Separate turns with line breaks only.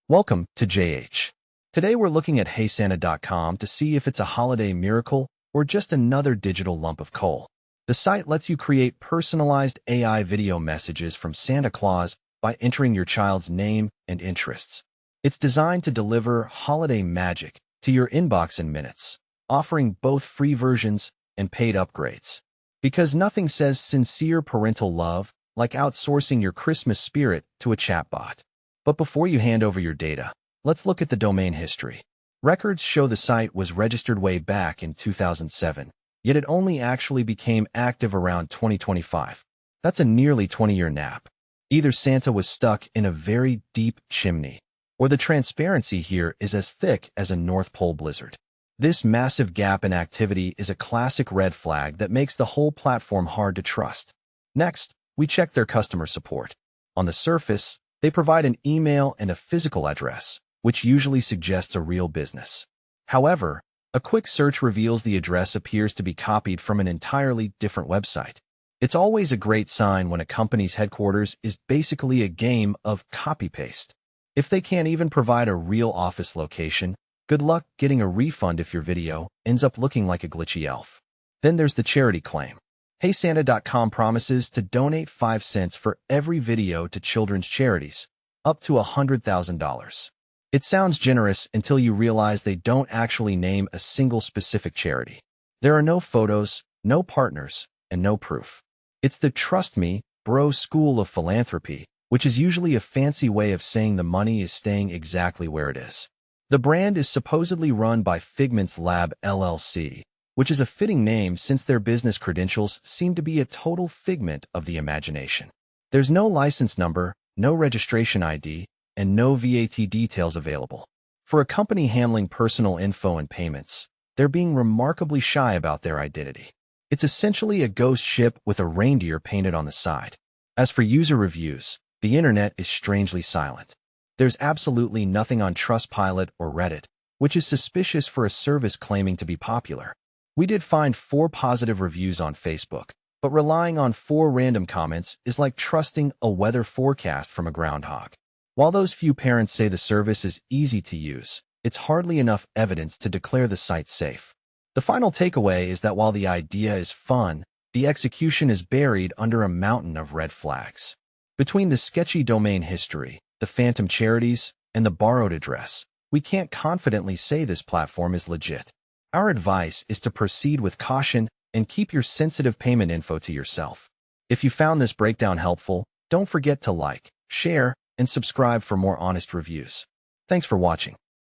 Welcome to JH. Today we're looking at HeySanta.com to see if it's a holiday miracle or just another digital lump of coal. The site lets you create personalized AI video messages from Santa Claus by entering your child's name and interests. It's designed to deliver holiday magic to your inbox in minutes, offering both free versions and paid upgrades. Because nothing says sincere parental love like outsourcing your Christmas spirit to a chatbot. But before you hand over your data, let's look at the domain history. Records show the site was registered way back in 2007, yet it only actually became active around 2025. That's a nearly 20-year nap. Either Santa was stuck in a very deep chimney, or the transparency here is as thick as a North Pole blizzard. This massive gap in activity is a classic red flag that makes the whole platform hard to trust. Next, we check their customer support. On the surface, they provide an email and a physical address, which usually suggests a real business. However, a quick search reveals the address appears to be copied from an entirely different website. It's always a great sign when a company's headquarters is basically a game of copy-paste. If they can't even provide a real office location, good luck getting a refund if your video ends up looking like a glitchy elf. Then there's the charity claim. HeySanta.com promises to donate 5 cents for every video to children's charities, up to $100,000. It sounds generous until you realize they don't actually name a single specific charity. There are no photos, no partners, and no proof. It's the trust me, bro school of philanthropy, which is usually a fancy way of saying the money is staying exactly where it is. The brand is supposedly run by Figment's Lab LLC, which is a fitting name since their business credentials seem to be a total figment of the imagination. There's no license number, no registration ID, and no VAT details available. For a company handling personal info and payments, they're being remarkably shy about their identity. It's essentially a ghost ship with a reindeer painted on the side. As for user reviews, the internet is strangely silent. There's absolutely nothing on Trustpilot or Reddit, which is suspicious for a service claiming to be popular. We did find 4 positive reviews on Facebook, but relying on 4 random comments is like trusting a weather forecast from a groundhog. While those few parents say the service is easy to use, it's hardly enough evidence to declare the site safe. The final takeaway is that while the idea is fun, the execution is buried under a mountain of red flags. Between the sketchy domain history, the phantom charities, and the borrowed address, we can't confidently say this platform is legit. Our advice is to proceed with caution and keep your sensitive payment info to yourself. If you found this breakdown helpful, don't forget to like, share, and subscribe for more honest reviews. Thanks for watching.